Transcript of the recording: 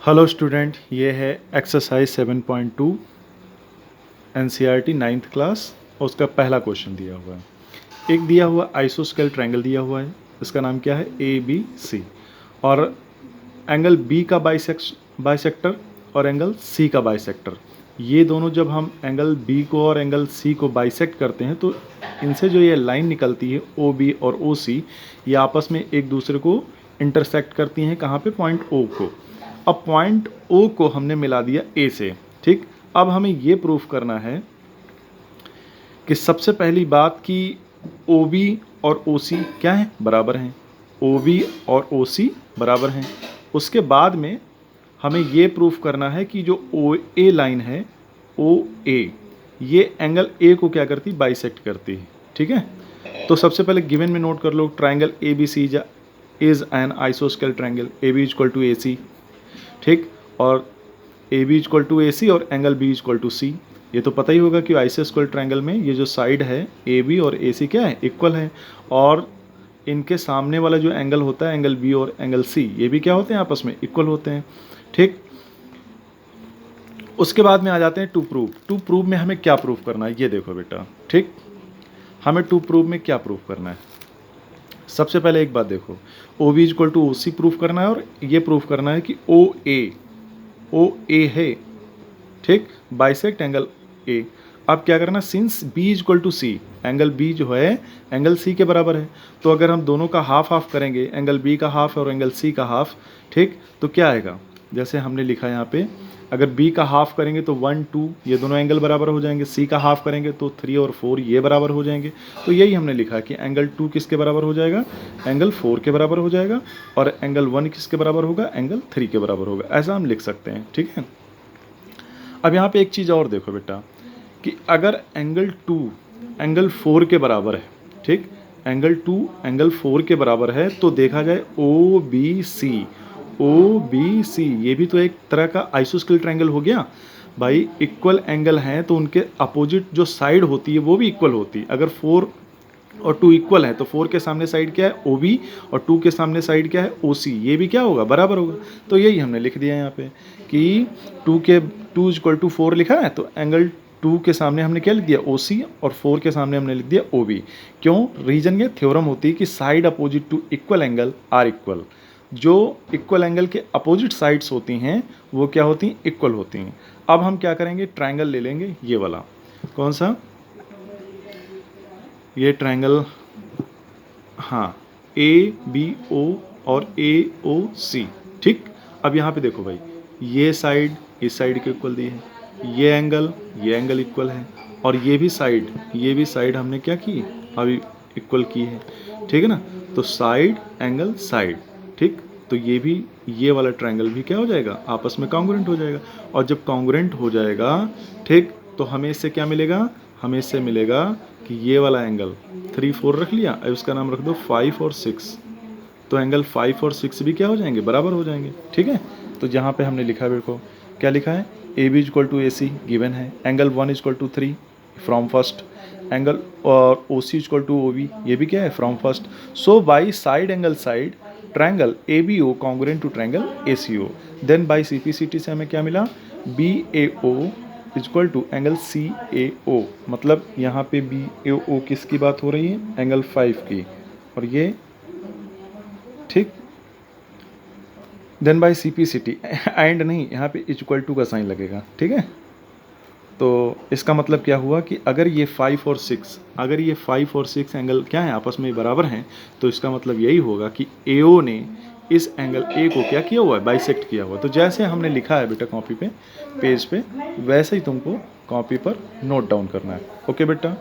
Hello student, ये है exercise 7.2 NCERT 9th class और उसका पहला क्वेश्चन दिया हुआ है। एक दिया हुआ आइसोस्केल ट्रायंगल दिया हुआ है, इसका नाम क्या है ए बी सी, और एंगल बी का बाइसेक्टर और एंगल सी का बाइसेक्टर। ये दोनों जब हम एंगल बी को और एंगल सी को बाइसेक्ट करते हैं तो इनसे जो ये लाइन निकलती है ओ बी और ओ सी, ये आपस में एक दूसरे को इंटरसेक्ट करती हैं। कहाँ पे? पॉइंट ओ को। अब पॉइंट ओ को हमने मिला दिया ए से, ठीक। अब हमें ये प्रूफ करना है कि सबसे पहली बात कि ओ बी और ओ सी क्या है? बराबर हैं। ओ बी और ओ सी बराबर हैं। उसके बाद में हमें ये प्रूफ करना है कि जो ओ ए लाइन है, ओ ए, ये एंगल ए को क्या करती? बाइसेक्ट करती है, ठीक है। तो सबसे पहले गिवन में नोट कर लो, triangle A B C is an आइसोस्केल triangle A B equal to A C, ठीक। और A B equal to A C और angle B equal to C. ये तो पता ही होगा कि आइसोस्केल ट्रायंगल में ये जो साइड है ए बी और ए सी क्या है? इक्वल है। और इनके सामने वाला जो एंगल होता है एंगल बी और एंगल सी, ये भी क्या होते हैं? आपस में इक्वल होते हैं, ठीक। उसके बाद में आ जाते हैं टू प्रूव। टू प्रूव में हमें क्या प्रूव करना है? ये देखो बेटा, ठीक। हमें टू प्रूव में क्या प्रूव करना है? सबसे पहले एक बात देखो, O B equal to O C prove करना है और ये प्रूव करना है कि ओ ए है, ठीक, बाइसेक्ट एंगल ए। अब क्या करना? Since B equal to C, angle B जो है एंगल सी के बराबर है, तो अगर हम दोनों का हाफ हाफ करेंगे, एंगल बी का हाफ और एंगल सी का हाफ, ठीक, तो क्या आएगा? जैसे हमने लिखा यहाँ पे, अगर बी का हाफ करेंगे तो 1 2 ये दोनों एंगल बराबर हो जाएंगे, सी का हाफ करेंगे तो 3 और 4 ये बराबर हो जाएंगे। तो यही हमने लिखा कि एंगल 2 किसके बराबर हो जाएगा? एंगल 4 के बराबर हो जाएगा। और एंगल 1 किसके बराबर होगा? एंगल 3 के बराबर होगा। ऐसा हम लिख सकते हैं, ठीक है। अब यहाँ पे एक चीज़ और देखो बेटा, कि अगर एंगल 2 एंगल 4 के बराबर है, ठीक, एंगल 2 एंगल 4 के बराबर है, तो देखा जाए ओ बी सी ये भी तो एक तरह का आइसोस्केल ट्रायंगल हो गया भाई। इक्वल एंगल हैं तो उनके अपोजिट जो साइड होती है वो भी इक्वल होती है। अगर 4 और 2 इक्वल है तो 4 के सामने साइड क्या है? ओ बी, और 2 के सामने साइड क्या है? ओ सी। ये भी क्या होगा? बराबर होगा। तो यही हमने लिख दिया यहाँ पे कि 2 इक्वल टू 4 लिखा है, तो एंगल 2 के सामने हमने क्या लिख दिया? ओ सी, और 4 के सामने हमने लिख दिया ओ बी। क्यों? रीजन ये थ्योरम होती है कि side opposite to equal angle are equal. जो इक्वल एंगल के अपोजिट साइड्स होती हैं वो क्या होती हैं? इक्वल होती हैं। अब हम क्या करेंगे? ट्रायंगल ले लेंगे, ये वाला। कौन सा? ये ट्रायंगल, हाँ, ए बी ओ और ए ओ सी, ठीक। अब यहाँ पे देखो भाई, ये साइड इस साइड के इक्वल दी है, ये एंगल इक्वल है, और ये भी साइड हमने क्या की? अभी इक्वल की है, ठीक है ना। तो साइड एंगल साइड, ठीक। तो ये वाला ट्रायंगल भी क्या हो जाएगा? आपस में कॉन्ग्रुएंट हो जाएगा। और जब कॉन्ग्रुएंट हो जाएगा, ठीक, तो हमें इससे क्या मिलेगा? हमें इससे मिलेगा कि ये वाला एंगल 3 4 रख लिया, अब इसका नाम रख दो 5 और 6, तो एंगल 5 और 6 भी क्या हो जाएंगे? बराबर हो जाएंगे, ठीक है। तो जहाँ पे हमने लिखा है, देखो क्या लिखा है? A B equal to A C given है, angle 1 equal to 3 from first, angle और O C equal to O B, ये भी क्या है? From first. So by side angle side triangle A B O congruent to triangle A C O. Then by C P C T से हमें क्या मिला? B A O equal to angle C A O. मतलब यहाँ पे B A ओ किसकी बात हो रही है? एंगल 5 की, और ये, ठीक। Then by C P C T, and नहीं, यहाँ पे इक्वल टू का साइन लगेगा, ठीक है। तो इसका मतलब क्या हुआ कि अगर ये 5 और 6 एंगल क्या है? आपस में बराबर हैं, तो इसका मतलब यही होगा कि ए ओ ने इस एंगल ए को क्या किया हुआ है? बाइसेक्ट किया हुआ है। तो जैसे हमने लिखा है बेटा कॉपी पे, पेज पे, वैसे ही तुमको कॉपी पर नोट डाउन करना है। ओके बेटा।